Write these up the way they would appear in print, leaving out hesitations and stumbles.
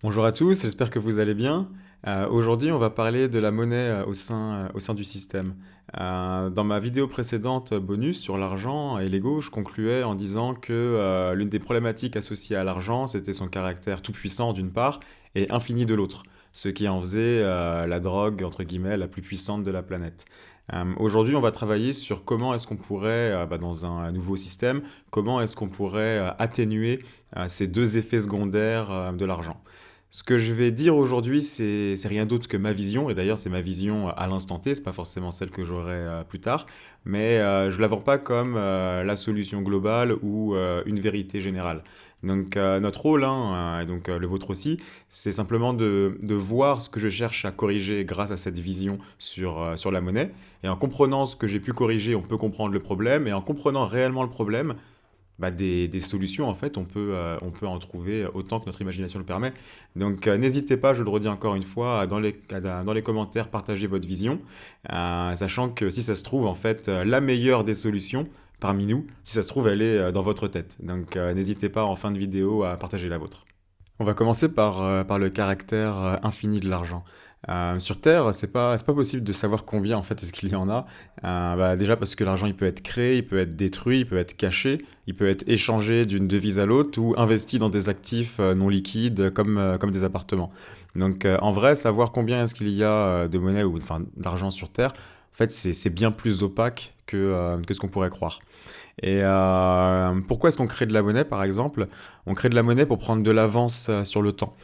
Bonjour à tous, j'espère que vous allez bien. Aujourd'hui, on va parler de la monnaie au sein du système. Dans ma vidéo précédente bonus sur l'argent et l'ego, je concluais en disant que l'une des problématiques associées à l'argent, c'était son caractère tout puissant d'une part et infini de l'autre, ce qui en faisait la drogue, entre guillemets, la plus puissante de la planète. Aujourd'hui, on va travailler sur comment est-ce qu'on pourrait, dans un nouveau système, comment est-ce qu'on pourrait atténuer ces deux effets secondaires de l'argent. Ce que je vais dire aujourd'hui, c'est rien d'autre que ma vision, et d'ailleurs c'est ma vision à l'instant T, c'est pas forcément celle que j'aurai plus tard, mais je la vends pas comme la solution globale ou une vérité générale. Donc notre rôle, hein, et donc le vôtre aussi, c'est simplement de voir ce que je cherche à corriger grâce à cette vision sur la monnaie, et en comprenant ce que j'ai pu corriger, on peut comprendre le problème, et en comprenant réellement le problème, des solutions, en fait, on peut en trouver autant que notre imagination le permet. Donc, n'hésitez pas, je le redis encore une fois, dans les commentaires, partager votre vision, sachant que si ça se trouve, en fait, la meilleure des solutions parmi nous, si ça se trouve, elle est dans votre tête. Donc, n'hésitez pas en fin de vidéo à partager la vôtre. On va commencer par le caractère infini de l'argent. Sur Terre, c'est pas possible de savoir combien en fait est-ce qu'il y en a. Déjà parce que l'argent il peut être créé, il peut être détruit, il peut être caché, il peut être échangé d'une devise à l'autre ou investi dans des actifs non liquides comme des appartements. Donc en vrai, savoir combien est-ce qu'il y a de monnaie ou enfin d'argent sur Terre, en fait c'est bien plus opaque que ce qu'on pourrait croire. Et pourquoi est-ce qu'on crée de la monnaie, par exemple? On crée de la monnaie pour prendre de l'avance sur le temps.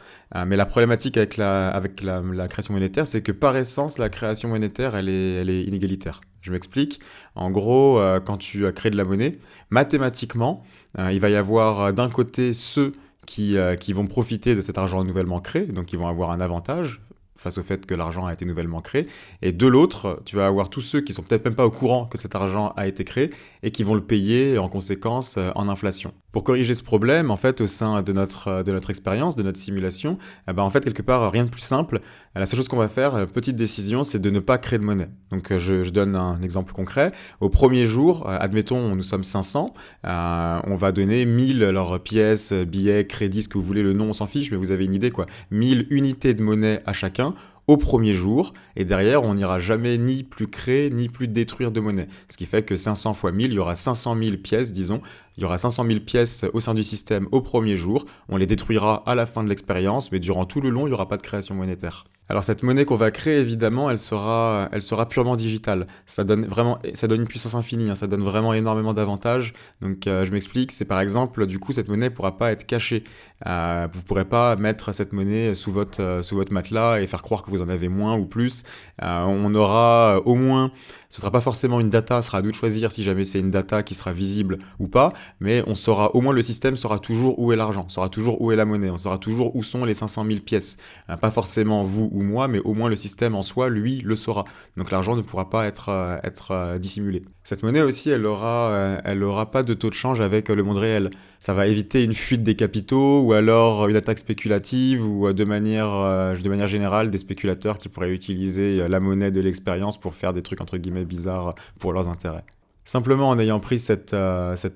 Mais la problématique avec la création monétaire, c'est que par essence, la création monétaire, elle est inégalitaire. Je m'explique. En gros, quand tu crées de la monnaie, mathématiquement, il va y avoir d'un côté ceux qui vont profiter de cet argent nouvellement créé, donc qui vont avoir un avantage face au fait que l'argent a été nouvellement créé. Et de l'autre, tu vas avoir tous ceux qui sont peut-être même pas au courant que cet argent a été créé et qui vont le payer en conséquence en inflation. Pour corriger ce problème, en fait, au sein de notre expérience, de notre simulation, en fait, quelque part, rien de plus simple. La seule chose qu'on va faire, petite décision, c'est de ne pas créer de monnaie. Donc, je donne un exemple concret. Au premier jour, admettons, nous sommes 500, on va donner 1000 leurs pièces, billets, crédits, ce que vous voulez, le nom, on s'en fiche, mais vous avez une idée, quoi. 1000 unités de monnaie à chacun au premier jour, et derrière, on n'ira jamais ni plus créer, ni plus détruire de monnaie. Ce qui fait que 500 fois 1000, il y aura 500 000 pièces, disons, il y aura 500 000 pièces au sein du système au premier jour, on les détruira à la fin de l'expérience, mais durant tout le long, il n'y aura pas de création monétaire. Alors cette monnaie qu'on va créer, évidemment, elle sera purement digitale. Ça donne une puissance infinie, hein, ça donne vraiment énormément d'avantages. Donc je m'explique, c'est par exemple, du coup, cette monnaie ne pourra pas être cachée. Vous ne pourrez pas mettre cette monnaie sous votre matelas et faire croire que vous en avez moins ou plus. On aura au moins, ce ne sera pas forcément une data, ce sera à nous de choisir si jamais c'est une data qui sera visible ou pas, mais on saura, au moins le système saura toujours où est l'argent, saura toujours où est la monnaie, on saura toujours où sont les 500 000 pièces. Pas forcément vous ou moi, mais au moins le système en soi, lui, le saura. Donc l'argent ne pourra pas être dissimulé. Cette monnaie aussi, elle aura pas de taux de change avec le monde réel. Ça va éviter une fuite des capitaux ou alors une attaque spéculative ou de manière générale des spéculateurs qui pourraient utiliser la monnaie de l'expérience pour faire des trucs entre guillemets bizarres pour leurs intérêts. Simplement en ayant pris cette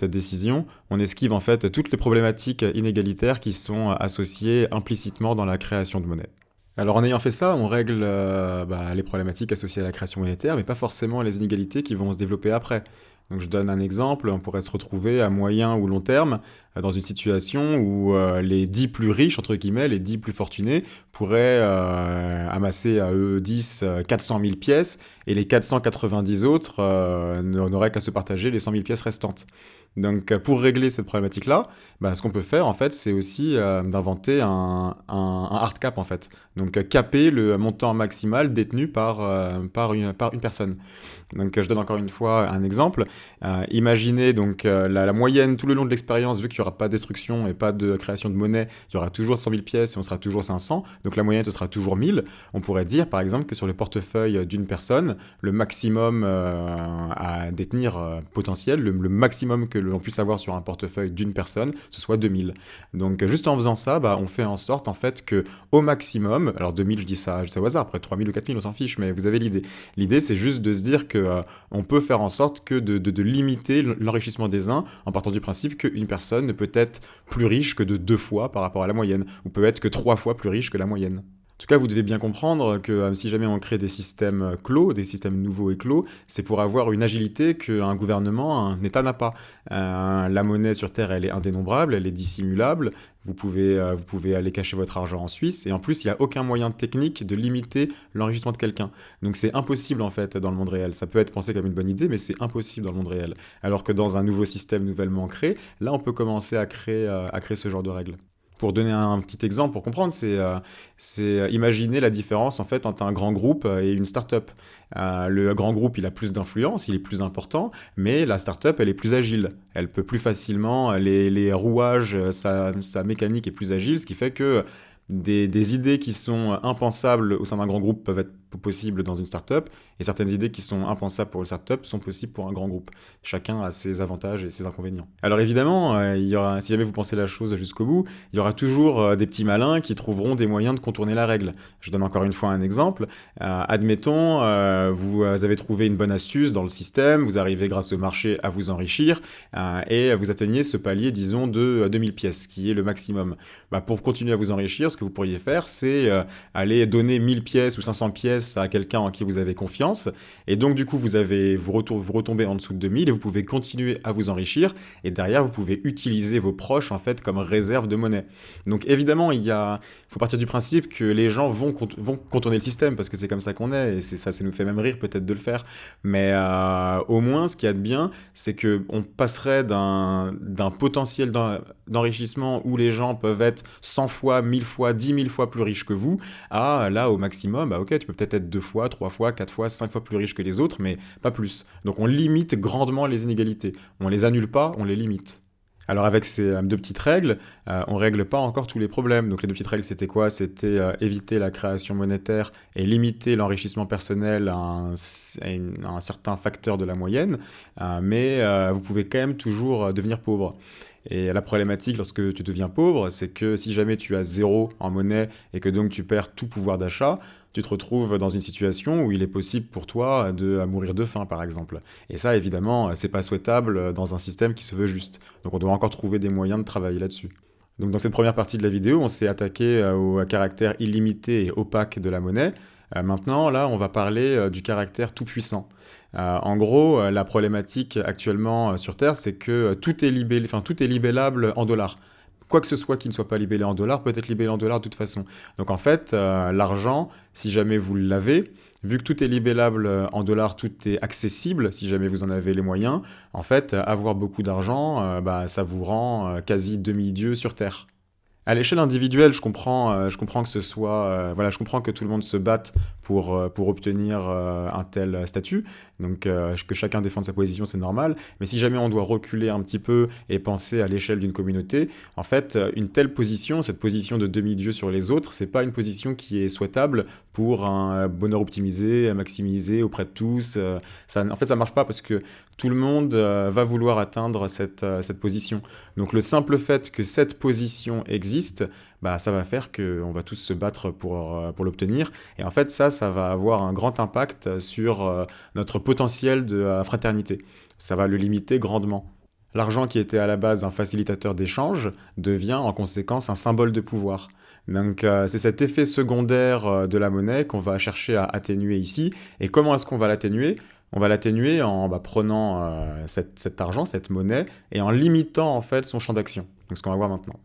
décision, on esquive en fait toutes les problématiques inégalitaires qui sont associées implicitement dans la création de monnaie. Alors en ayant fait ça, on règle les problématiques associées à la création monétaire, mais pas forcément les inégalités qui vont se développer après. Donc je donne un exemple, on pourrait se retrouver à moyen ou long terme dans une situation où les 10 plus riches, entre guillemets, les 10 plus fortunés, pourraient amasser à eux 10 400 000 pièces, et les 490 autres n'auraient qu'à se partager les 100 000 pièces restantes. Donc pour régler cette problématique-là, ce qu'on peut faire en fait, c'est aussi d'inventer un hard cap en fait. Donc caper le montant maximal détenu par une personne. Donc je donne encore une fois un exemple. Imaginez donc la moyenne tout le long de l'expérience, vu qu'il n'y aura pas de destruction et pas de création de monnaie, il y aura toujours 100 000 pièces et on sera toujours 500. Donc la moyenne ce sera toujours 1000. On pourrait dire par exemple que sur le portefeuille d'une personne, le maximum à détenir potentiel, le maximum que l'on puisse avoir sur un portefeuille d'une personne, ce soit 2000. Donc juste en faisant ça, on fait en sorte en fait que au maximum, alors 2000 je dis ça au hasard, après 3000 ou 4000 on s'en fiche, mais vous avez l'idée. L'idée c'est juste de se dire que on peut faire en sorte que de de limiter l'enrichissement des uns en partant du principe qu'une personne ne peut être plus riche que de 2 fois par rapport à la moyenne, ou peut être que 3 fois plus riche que la moyenne. En tout cas, vous devez bien comprendre que si jamais on crée des systèmes clos, des systèmes nouveaux et clos, c'est pour avoir une agilité qu'un gouvernement, un État n'a pas. La monnaie sur Terre, elle est indénombrable, elle est dissimulable. Vous pouvez aller cacher votre argent en Suisse. Et en plus, il n'y a aucun moyen technique de limiter l'enrichissement de quelqu'un. Donc c'est impossible en fait dans le monde réel. Ça peut être pensé comme une bonne idée, mais c'est impossible dans le monde réel. Alors que dans un nouveau système nouvellement créé, là on peut commencer à créer ce genre de règles. Pour donner un petit exemple, pour comprendre, c'est imaginer la différence en fait entre un grand groupe et une start-up. Le grand groupe, il a plus d'influence, il est plus important, mais la start-up, elle est plus agile. Elle peut plus facilement, les rouages, sa mécanique est plus agile, ce qui fait que des idées qui sont impensables au sein d'un grand groupe peuvent être possibles dans une start-up, et certaines idées qui sont impensables pour une start-up sont possibles pour un grand groupe. Chacun a ses avantages et ses inconvénients. Alors évidemment, si jamais vous pensez la chose jusqu'au bout, il y aura toujours des petits malins qui trouveront des moyens de contourner la règle. Je donne encore une fois un exemple. Admettons, vous avez trouvé une bonne astuce dans le système, vous arrivez grâce au marché à vous enrichir, et vous atteignez ce palier, disons, de 2000 pièces, qui est le maximum. Pour continuer à vous enrichir, ce que vous pourriez faire, c'est aller donner 1000 pièces ou 500 pièces à quelqu'un en qui vous avez confiance, et donc du coup vous retombez en dessous de 2000 et vous pouvez continuer à vous enrichir, et derrière vous pouvez utiliser vos proches en fait comme réserve de monnaie. Donc évidemment il faut partir du principe que les gens vont contourner le système, parce que c'est comme ça qu'on est, et ça nous fait même rire peut-être de le faire, mais au moins ce qu'il y a de bien, c'est qu'on passerait d'un potentiel d'enrichissement où les gens peuvent être 100 fois, 1000 fois, 10 000 fois plus riches que vous, à là au maximum, ok, tu peux peut-être être 2 fois, 3 fois, 4 fois, 5 fois plus riche que les autres, mais pas plus. Donc on limite grandement les inégalités. On les annule pas, on les limite. Alors avec ces 2 petites règles, on règle pas encore tous les problèmes. Donc les 2 petites règles, c'était quoi? C'était éviter la création monétaire et limiter l'enrichissement personnel à un certain facteur de la moyenne, mais vous pouvez quand même toujours devenir pauvre. Et la problématique lorsque tu deviens pauvre, c'est que si jamais tu as 0 en monnaie et que donc tu perds tout pouvoir d'achat, tu te retrouves dans une situation où il est possible pour toi de mourir de faim, par exemple. Et ça, évidemment, c'est pas souhaitable dans un système qui se veut juste. Donc on doit encore trouver des moyens de travailler là-dessus. Donc dans cette première partie de la vidéo, on s'est attaqué au caractère illimité et opaque de la monnaie. Maintenant, là, on va parler du caractère tout-puissant. En gros, la problématique actuellement sur Terre, c'est que tout est libellable en dollars. Quoi que ce soit qui ne soit pas libellé en dollars peut être libellé en dollars de toute façon. Donc en fait, l'argent, si jamais vous l'avez, vu que tout est libellable en dollars, tout est accessible, si jamais vous en avez les moyens, en fait, avoir beaucoup d'argent, ça vous rend quasi demi-dieu sur Terre. À l'échelle individuelle, je comprends que ce soit, je comprends que tout le monde se batte pour obtenir un tel statut, donc que chacun défende sa position, c'est normal. Mais si jamais on doit reculer un petit peu et penser à l'échelle d'une communauté, en fait, une telle position, cette position de demi-dieu sur les autres, c'est pas une position qui est souhaitable pour un bonheur optimisé, maximisé auprès de tous. En fait, ça marche pas parce que tout le monde va vouloir atteindre cette position. Donc le simple fait que cette position existe, ça va faire qu'on va tous se battre pour l'obtenir. Et en fait, ça va avoir un grand impact sur notre potentiel de fraternité. Ça va le limiter grandement. L'argent qui était à la base un facilitateur d'échange devient en conséquence un symbole de pouvoir. Donc c'est cet effet secondaire de la monnaie qu'on va chercher à atténuer ici. Et comment est-ce qu'on va l'atténuer ? On va l'atténuer en prenant cet argent, cette monnaie, et en limitant en fait son champ d'action. Donc ce qu'on va voir maintenant.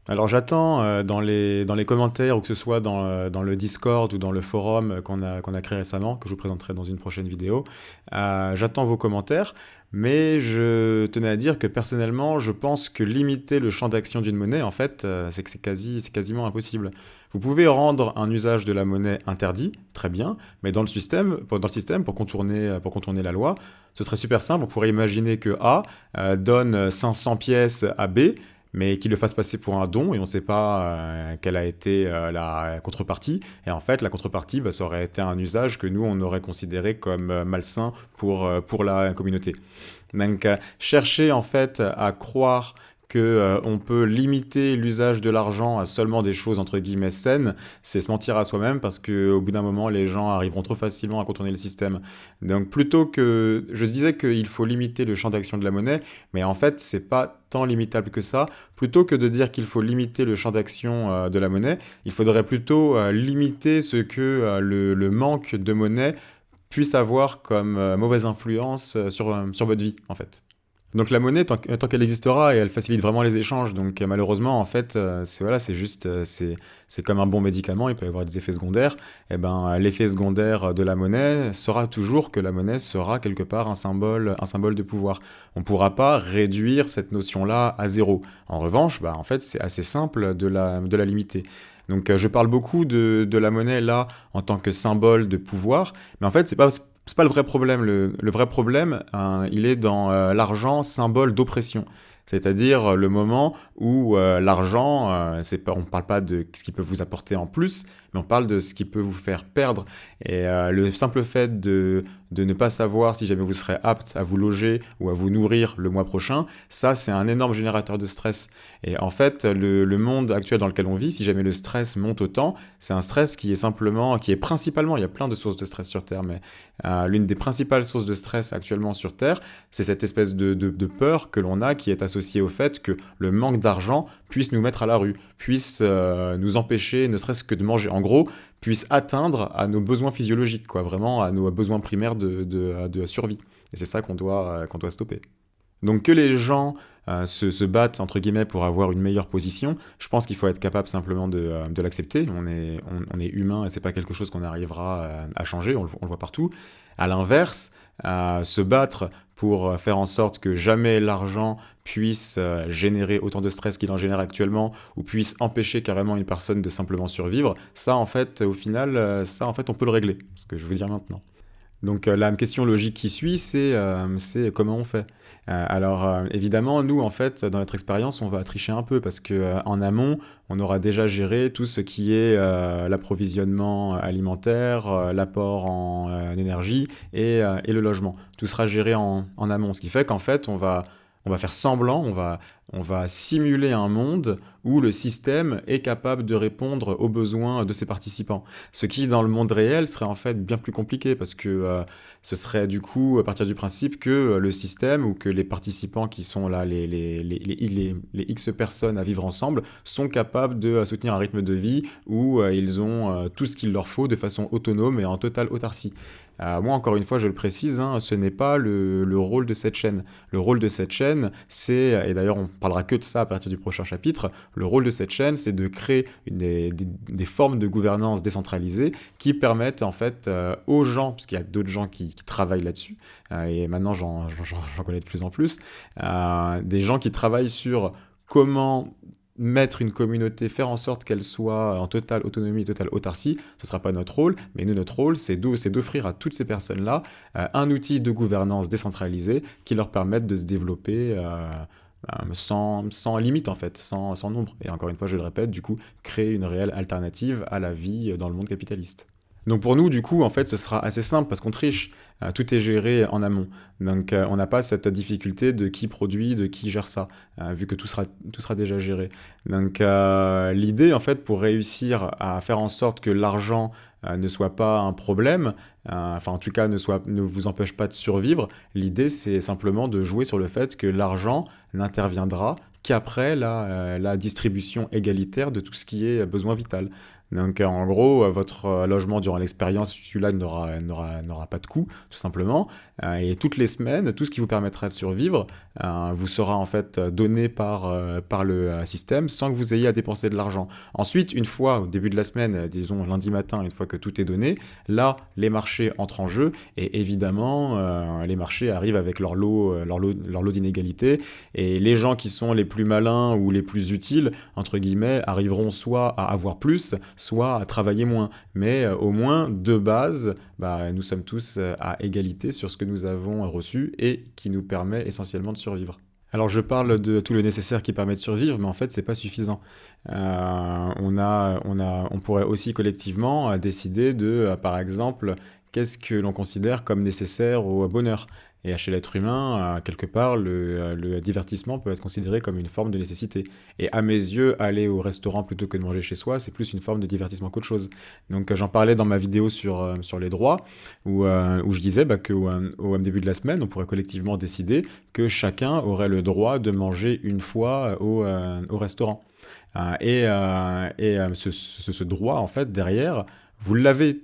Alors j'attends dans les commentaires ou que ce soit dans le Discord ou dans le forum qu'on a créé récemment, que je vous présenterai dans une prochaine vidéo, j'attends vos commentaires, mais je tenais à dire que personnellement je pense que limiter le champ d'action d'une monnaie, en fait, c'est quasiment impossible. Vous pouvez rendre un usage de la monnaie interdit, très bien, mais dans le système pour contourner la loi, ce serait super simple, on pourrait imaginer que A donne 500 pièces à B, mais qu'il le fasse passer pour un don, et on ne sait pas quelle a été la contrepartie. Et en fait, la contrepartie, ça aurait été un usage que nous, on aurait considéré comme malsain pour la communauté. Donc, chercher en fait à croire que on peut limiter l'usage de l'argent à seulement des choses entre guillemets saines, c'est se mentir à soi-même parce qu'au bout d'un moment, les gens arriveront trop facilement à contourner le système. Donc plutôt que... Je disais qu'il faut limiter le champ d'action de la monnaie, mais en fait, c'est pas tant limitable que ça. Plutôt que de dire qu'il faut limiter le champ d'action de la monnaie, il faudrait plutôt limiter ce que le manque de monnaie puisse avoir comme mauvaise influence sur votre vie, en fait. Donc la monnaie, tant qu'elle existera, et elle facilite vraiment les échanges. Donc malheureusement, en fait, c'est juste, c'est comme un bon médicament, il peut y avoir des effets secondaires. Et ben, l'effet secondaire de la monnaie sera toujours que la monnaie sera quelque part un symbole de pouvoir. On ne pourra pas réduire cette notion-là à zéro. En revanche, bah, en fait, c'est assez simple de la limiter. Donc je parle beaucoup de la monnaie là en tant que symbole de pouvoir, mais en fait, c'est pas le vrai problème. Le vrai problème, il est dans l'argent, symbole d'oppression. C'est-à-dire le moment où l'argent, on ne parle pas de ce qu'il peut vous apporter en plus, mais on parle de ce qui peut vous faire perdre. Et le simple fait de ne pas savoir si jamais vous serez apte à vous loger ou à vous nourrir le mois prochain, ça c'est un énorme générateur de stress. Et en fait, le monde actuel dans lequel on vit, si jamais le stress monte autant, c'est un stress qui est principalement, il y a plein de sources de stress sur Terre, mais l'une des principales sources de stress actuellement sur Terre, c'est cette espèce de peur que l'on a qui est associée au fait que le manque d'argent puisse nous mettre à la rue, puisse nous empêcher ne serait-ce que de manger. En gros, puisse atteindre à nos besoins physiologiques, quoi, vraiment à nos besoins primaires de survie. Et c'est ça qu'on doit stopper. Donc que les gens se battent, entre guillemets, pour avoir une meilleure position, je pense qu'il faut être capable simplement de l'accepter. On est humain et c'est pas quelque chose qu'on arrivera à changer, on le voit partout. À l'inverse, se battre pour faire en sorte que jamais l'argent puisse générer autant de stress qu'il en génère actuellement ou puisse empêcher carrément une personne de simplement survivre, ça en fait, au final, on peut le régler, ce que je veux dire maintenant. Donc la question logique qui suit, c'est comment on fait. Évidemment, nous, en fait, dans notre expérience, on va tricher un peu parce que en amont, on aura déjà géré tout ce qui est l'approvisionnement alimentaire, l'apport en énergie et le logement. Tout sera géré en amont, ce qui fait qu'en fait, on va faire semblant, on va simuler un monde où le système est capable de répondre aux besoins de ses participants. Ce qui, dans le monde réel, serait en fait bien plus compliqué parce que ce serait du coup à partir du principe que le système ou que les participants qui sont là, les X personnes à vivre ensemble, sont capables de soutenir un rythme de vie où ils ont tout ce qu'il leur faut de façon autonome et en totale autarcie. Moi, encore une fois, je le précise, hein, ce n'est pas le rôle de cette chaîne. Le rôle de cette chaîne, et d'ailleurs on parlera que de ça à partir du prochain chapitre, le rôle de cette chaîne, c'est de créer des formes de gouvernance décentralisées qui permettent en fait aux gens, parce qu'il y a d'autres gens qui travaillent là-dessus, et maintenant j'en connais de plus en plus, des gens qui travaillent sur comment mettre une communauté, faire en sorte qu'elle soit en totale autonomie, totale autarcie, ce ne sera pas notre rôle, mais nous, notre rôle, c'est d'offrir à toutes ces personnes-là un outil de gouvernance décentralisé qui leur permette de se développer sans limite, en fait, sans nombre. Et encore une fois, je le répète, du coup, créer une réelle alternative à la vie dans le monde capitaliste. Donc pour nous, du coup, en fait, ce sera assez simple parce qu'on triche. Tout est géré en amont. Donc on n'a pas cette difficulté de qui produit, de qui gère ça, vu que tout sera déjà géré. Donc l'idée, en fait, pour réussir à faire en sorte que l'argent ne soit pas un problème, enfin en tout cas ne vous empêche pas de survivre, l'idée c'est simplement de jouer sur le fait que l'argent n'interviendra qu'après la distribution égalitaire de tout ce qui est besoin vital. Donc en gros, votre logement durant l'expérience, celui-là n'aura pas de coût, tout simplement. Et toutes les semaines, tout ce qui vous permettra de survivre vous sera en fait donné par le système sans que vous ayez à dépenser de l'argent. Ensuite, une fois au début de la semaine, disons lundi matin, une fois que tout est donné, là, les marchés entrent en jeu et évidemment, les marchés arrivent avec leur lot d'inégalités et les gens qui sont les plus malins ou les plus utiles, entre guillemets, arriveront soit à avoir plus, soit à travailler moins. Mais au moins, de base, nous sommes tous à égalité sur ce que nous avons reçu et qui nous permet essentiellement de survivre. Alors je parle de tout le nécessaire qui permet de survivre, mais en fait c'est pas suffisant. On pourrait aussi collectivement décider de, par exemple, qu'est-ce que l'on considère comme nécessaire au bonheur. Et chez l'être humain, quelque part, le divertissement peut être considéré comme une forme de nécessité. Et à mes yeux, aller au restaurant plutôt que de manger chez soi, c'est plus une forme de divertissement qu'autre chose. Donc j'en parlais dans ma vidéo sur les droits, où je disais qu'au début de la semaine, on pourrait collectivement décider que chacun aurait le droit de manger une fois au restaurant. Ce droit, en fait, derrière, vous l'avez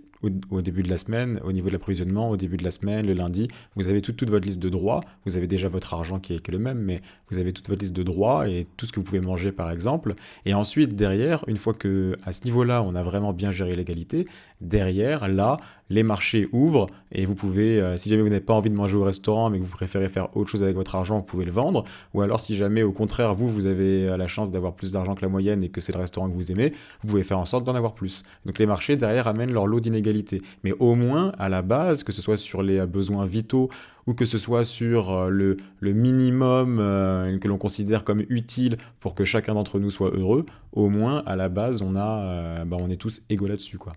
au début de la semaine, au niveau de l'approvisionnement, au début de la semaine, le lundi, vous avez toute votre liste de droits, vous avez déjà votre argent qui est le même, mais vous avez toute votre liste de droits et tout ce que vous pouvez manger par exemple. Et ensuite, derrière, une fois que à ce niveau-là, on a vraiment bien géré l'égalité, derrière, là, les marchés ouvrent et vous pouvez, si jamais vous n'avez pas envie de manger au restaurant mais que vous préférez faire autre chose avec votre argent, vous pouvez le vendre. Ou alors si jamais au contraire, vous avez la chance d'avoir plus d'argent que la moyenne et que c'est le restaurant que vous aimez, vous pouvez faire en sorte d'en avoir plus. Donc les marchés derrière amènent leur lot d'inégalités. Mais au moins, à la base, que ce soit sur les besoins vitaux ou que ce soit sur le minimum que l'on considère comme utile pour que chacun d'entre nous soit heureux, au moins à la base, on est tous égaux là-dessus, quoi.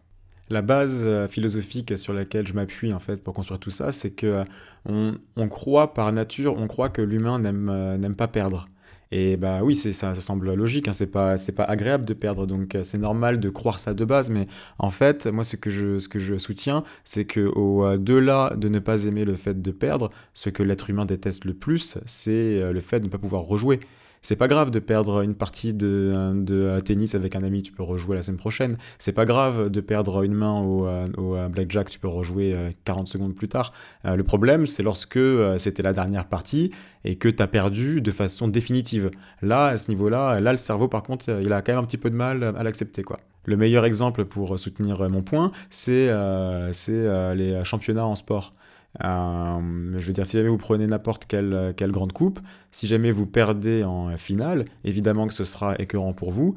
La base philosophique sur laquelle je m'appuie en fait pour construire tout ça, c'est que on croit par nature, on croit que l'humain n'aime pas perdre. Et bah oui, ça semble logique, hein, c'est pas agréable de perdre, donc c'est normal de croire ça de base, mais en fait, moi ce que je soutiens, c'est que au-delà de ne pas aimer le fait de perdre, ce que l'être humain déteste le plus, c'est le fait de ne pas pouvoir rejouer. C'est pas grave de perdre une partie de tennis avec un ami, tu peux rejouer la semaine prochaine. C'est pas grave de perdre une main au blackjack, tu peux rejouer 40 secondes plus tard. Le problème, c'est lorsque c'était la dernière partie et que tu as perdu de façon définitive. Là, à ce niveau-là, le cerveau, par contre, il a quand même un petit peu de mal à l'accepter, quoi. Le meilleur exemple pour soutenir mon point, c'est les championnats en sport. Je veux dire, si jamais vous prenez n'importe quelle grande coupe, si jamais vous perdez en finale, évidemment que ce sera écœurant pour vous,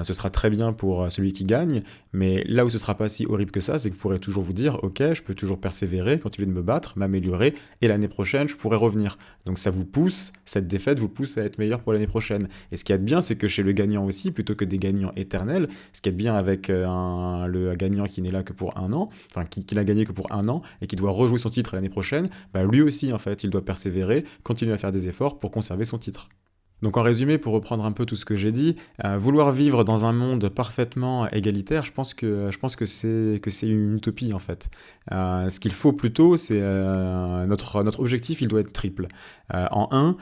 ce sera très bien pour celui qui gagne, mais là où ce sera pas si horrible que ça, c'est que vous pourrez toujours vous dire, ok, je peux toujours persévérer, continuer de me battre, m'améliorer, et l'année prochaine, je pourrai revenir. Donc ça vous pousse, cette défaite vous pousse à être meilleur pour l'année prochaine. Et ce qu'il y a de bien, c'est que chez le gagnant aussi, plutôt que des gagnants éternels, ce qu'il y a de bien avec le gagnant qui n'est là que pour un an, enfin qui n'a gagné que pour un an, et qui doit rejouer son titre l'année prochaine, bah lui aussi en fait, il doit persévérer, continuer à faire des efforts pour conserver son titre. Donc en résumé, pour reprendre un peu tout ce que j'ai dit, vouloir vivre dans un monde parfaitement égalitaire, je pense que c'est une utopie en fait. Ce qu'il faut plutôt, c'est notre objectif, il doit être triple. En un,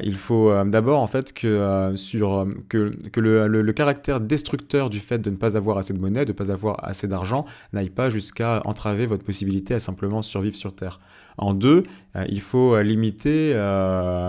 il faut d'abord en fait que le caractère destructeur du fait de ne pas avoir assez de monnaie, de ne pas avoir assez d'argent, n'aille pas jusqu'à entraver votre possibilité à simplement survivre sur Terre. En deux, il faut limiter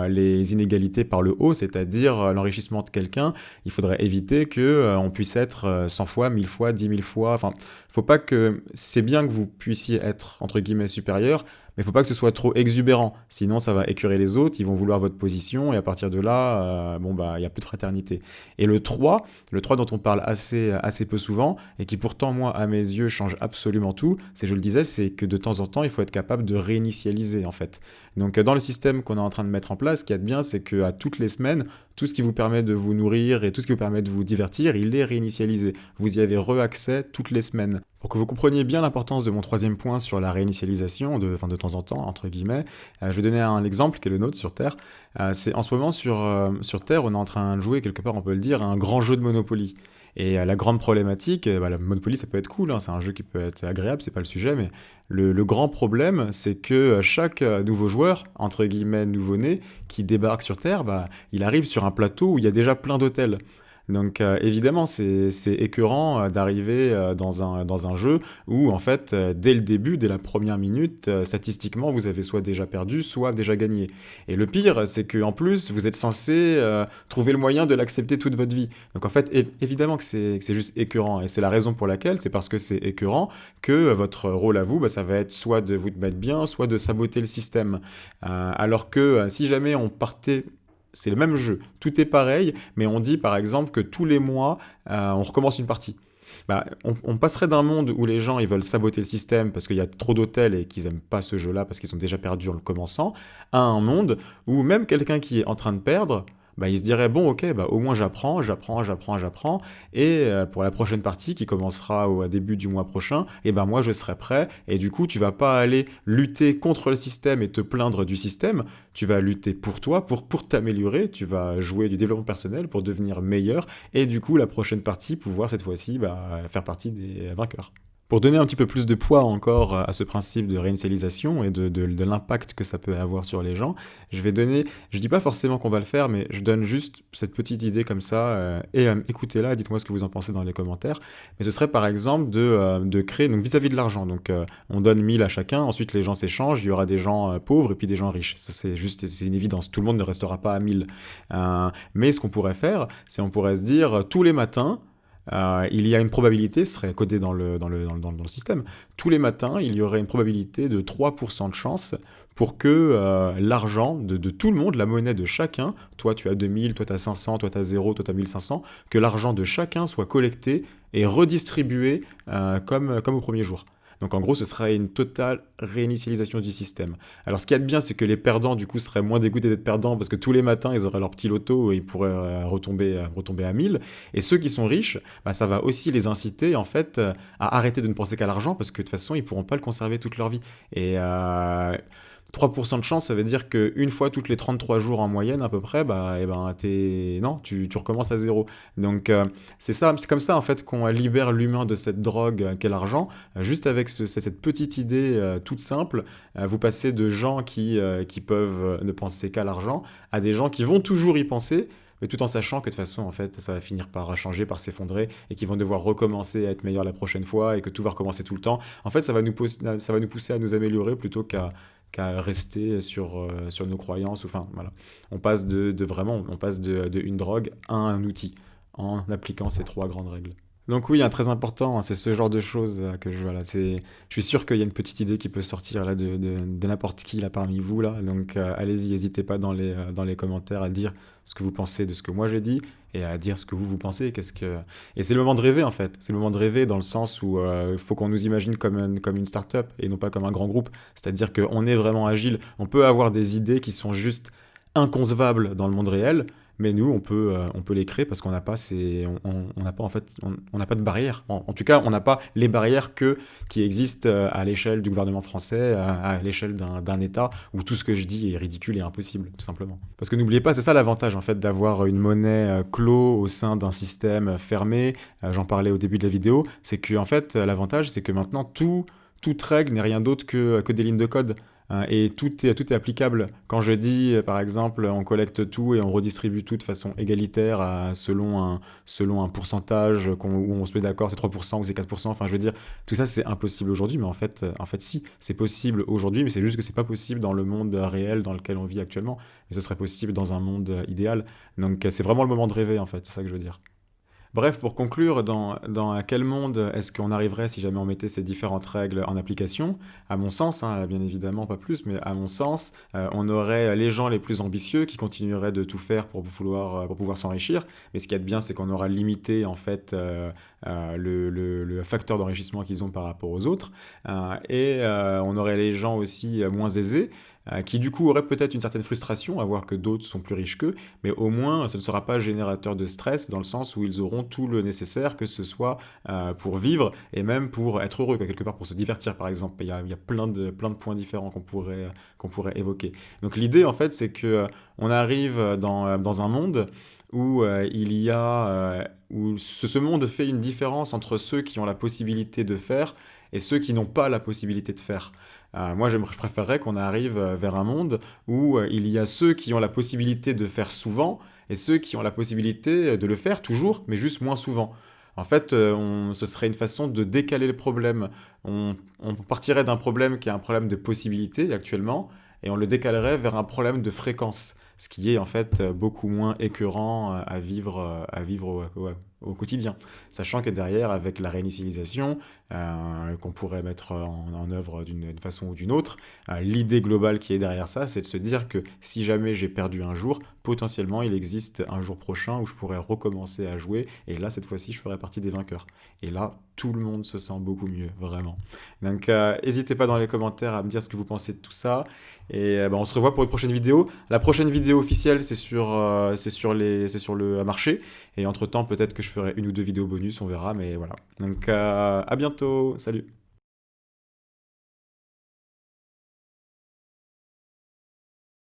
les inégalités par le haut, c'est-à-dire l'enrichissement de quelqu'un. Il faudrait éviter qu'on puisse être 100 fois, 1000 fois, 10 000 fois. Enfin, faut pas que... C'est bien que vous puissiez être, entre guillemets, supérieur, mais il faut pas que ce soit trop exubérant. Sinon, ça va écœurer les autres, ils vont vouloir votre position, et à partir de là, il y a plus de fraternité. Et le 3 dont on parle assez peu souvent, et qui pourtant, moi, à mes yeux, change absolument tout, je le disais, c'est que de temps en temps, il faut être capable de réinitialiser, en fait. Donc, dans le système qu'on est en train de mettre en place, ce qu'il y a de bien, c'est qu'à toutes les semaines, tout ce qui vous permet de vous nourrir et tout ce qui vous permet de vous divertir, il est réinitialisé. Vous y avez re-accès toutes les semaines. Pour que vous compreniez bien l'importance de mon troisième point sur la réinitialisation, de temps en temps, entre guillemets, je vais donner un exemple qui est le nôtre sur Terre. C'est en ce moment sur Terre, on est en train de jouer, quelque part on peut le dire, à un grand jeu de Monopoly. Et la grande problématique, la Monopoly ça peut être cool, hein, c'est un jeu qui peut être agréable, c'est pas le sujet, mais le grand problème c'est que chaque nouveau joueur, entre guillemets nouveau-né, qui débarque sur Terre, il arrive sur un plateau où il y a déjà plein d'hôtels. Donc évidemment, c'est écœurant d'arriver dans un jeu où en fait, dès le début, dès la première minute, statistiquement, vous avez soit déjà perdu, soit déjà gagné. Et le pire, c'est qu'en plus, vous êtes censé trouver le moyen de l'accepter toute votre vie. Donc en fait, évidemment que c'est juste écœurant. Et c'est la raison pour laquelle, c'est parce que c'est écœurant, que votre rôle à vous, ça va être soit de vous mettre bien, soit de saboter le système. Alors que si jamais on partait... C'est le même jeu, tout est pareil, mais on dit par exemple que tous les mois, on recommence une partie. On passerait d'un monde où les gens ils veulent saboter le système parce qu'il y a trop d'hôtels et qu'ils n'aiment pas ce jeu-là parce qu'ils sont déjà perdus en le commençant, à un monde où même quelqu'un qui est en train de perdre, bah, il se dirait, bon, ok, bah, au moins j'apprends, et pour la prochaine partie qui commencera au début du mois prochain, et ben moi je serai prêt, et du coup tu vas pas aller lutter contre le système et te plaindre du système, tu vas lutter pour toi, pour t'améliorer, tu vas jouer du développement personnel pour devenir meilleur, et du coup la prochaine partie pouvoir cette fois-ci bah, faire partie des vainqueurs. Pour donner un petit peu plus de poids encore à ce principe de réinitialisation et de l'impact que ça peut avoir sur les gens, je dis pas forcément qu'on va le faire, mais je donne juste cette petite idée comme ça, écoutez-la, dites-moi ce que vous en pensez dans les commentaires. Mais ce serait par exemple de créer, donc vis-à-vis de l'argent, donc on donne 1000 à chacun, ensuite les gens s'échangent, il y aura des gens pauvres et puis des gens riches. Ça c'est juste, c'est une évidence, tout le monde ne restera pas à 1000. Mais ce qu'on pourrait faire, c'est on pourrait se dire tous les matins, il y a une probabilité, ce serait codé dans le système, tous les matins, il y aurait une probabilité de 3% de chance pour que l'argent de tout le monde, la monnaie de chacun, toi tu as 2000, toi tu as 500, toi tu as 0, toi tu as 1500, que l'argent de chacun soit collecté et redistribué comme au premier jour. Donc en gros, ce serait une totale réinitialisation du système. Alors ce qu'il y a de bien, c'est que les perdants, du coup, seraient moins dégoûtés d'être perdants parce que tous les matins, ils auraient leur petit loto et ils pourraient retomber à 1000. Et ceux qui sont riches, bah, ça va aussi les inciter, en fait, à arrêter de ne penser qu'à l'argent parce que de toute façon, ils pourront pas le conserver toute leur vie. Et 3% de chance, ça veut dire qu'une fois toutes les 33 jours en moyenne, à peu près, bah, eh ben, non, tu recommences à zéro. Donc, c'est comme ça, en fait, qu'on libère l'humain de cette drogue qu'est l'argent. Juste avec cette petite idée toute simple, vous passez de gens qui peuvent ne penser qu'à l'argent à des gens qui vont toujours y penser, mais tout en sachant que de toute façon, en fait, ça va finir par changer, par s'effondrer, et qu'ils vont devoir recommencer à être meilleurs la prochaine fois, et que tout va recommencer tout le temps. En fait, ça va nous pousser à nous améliorer plutôt qu'à rester sur nos croyances. Enfin, voilà. On passe on passe de une drogue à un outil, en appliquant ces trois grandes règles. Donc oui, un très important, hein, c'est ce genre de choses je suis sûr qu'il y a une petite idée qui peut sortir là de n'importe qui là parmi vous là. Donc allez-y, n'hésitez pas dans les commentaires à dire ce que vous pensez de ce que moi j'ai dit et à dire ce que vous pensez. Et c'est le moment de rêver en fait. C'est le moment de rêver dans le sens où il faut qu'on nous imagine comme une start-up et non pas comme un grand groupe. C'est-à-dire qu'on est vraiment agile. On peut avoir des idées qui sont juste inconcevables dans le monde réel, mais nous, on peut les créer parce qu'on n'a pas on n'a pas en fait, on n'a pas de barrières. En tout cas, on n'a pas les barrières qui existent à l'échelle du gouvernement français, à l'échelle d'un État où tout ce que je dis est ridicule et impossible, tout simplement. Parce que n'oubliez pas, c'est ça l'avantage en fait d'avoir une monnaie clos au sein d'un système fermé. J'en parlais au début de la vidéo, c'est que en fait, l'avantage, c'est que maintenant toute règle n'est rien d'autre que des lignes de code. Et tout est applicable. Quand je dis, par exemple, on collecte tout et on redistribue tout de façon égalitaire selon un pourcentage où on se met d'accord, c'est 3% ou c'est 4%, enfin je veux dire, tout ça c'est impossible aujourd'hui, mais en fait si, c'est possible aujourd'hui, mais c'est juste que c'est pas possible dans le monde réel dans lequel on vit actuellement, mais ce serait possible dans un monde idéal. Donc c'est vraiment le moment de rêver en fait, c'est ça que je veux dire. Bref, pour conclure, dans quel monde est-ce qu'on arriverait si jamais on mettait ces différentes règles en application? À mon sens, hein, bien évidemment pas plus, mais à mon sens, on aurait les gens les plus ambitieux qui continueraient de tout faire pour pouvoir s'enrichir. Mais ce qu'il y a de bien, c'est qu'on aura limité en fait le facteur d'enrichissement qu'ils ont par rapport aux autres. On aurait les gens aussi moins aisés qui du coup auraient peut-être une certaine frustration à voir que d'autres sont plus riches qu'eux, mais au moins ce ne sera pas générateur de stress dans le sens où ils auront tout le nécessaire, que ce soit pour vivre et même pour être heureux, quoi, quelque part pour se divertir par exemple. Il y a plein de points différents qu'on pourrait évoquer. Donc l'idée en fait c'est que on arrive dans un monde où où ce monde fait une différence entre ceux qui ont la possibilité de faire et ceux qui n'ont pas la possibilité de faire. Moi, je préférerais qu'on arrive vers un monde où il y a ceux qui ont la possibilité de faire souvent et ceux qui ont la possibilité de le faire toujours, mais juste moins souvent. En fait, ce serait une façon de décaler le problème. On partirait d'un problème qui est un problème de possibilité actuellement, et on le décalerait vers un problème de fréquence, ce qui est en fait beaucoup moins écœurant à vivre au quotidien. Sachant que derrière, avec la réinitialisation, qu'on pourrait mettre en œuvre d'une façon ou d'une autre, l'idée globale qui est derrière ça, c'est de se dire que si jamais j'ai perdu un jour, potentiellement il existe un jour prochain où je pourrais recommencer à jouer, et là, cette fois-ci, je ferai partie des vainqueurs. Et là, tout le monde se sent beaucoup mieux, vraiment. Donc, n'hésitez pas dans les commentaires à me dire ce que vous pensez de tout ça. Et on se revoit pour une prochaine vidéo. La prochaine vidéo officielle, c'est sur le marché. Et entre-temps, peut-être que je ferai une ou deux vidéos bonus, on verra. Mais voilà. Donc, à bientôt. Salut.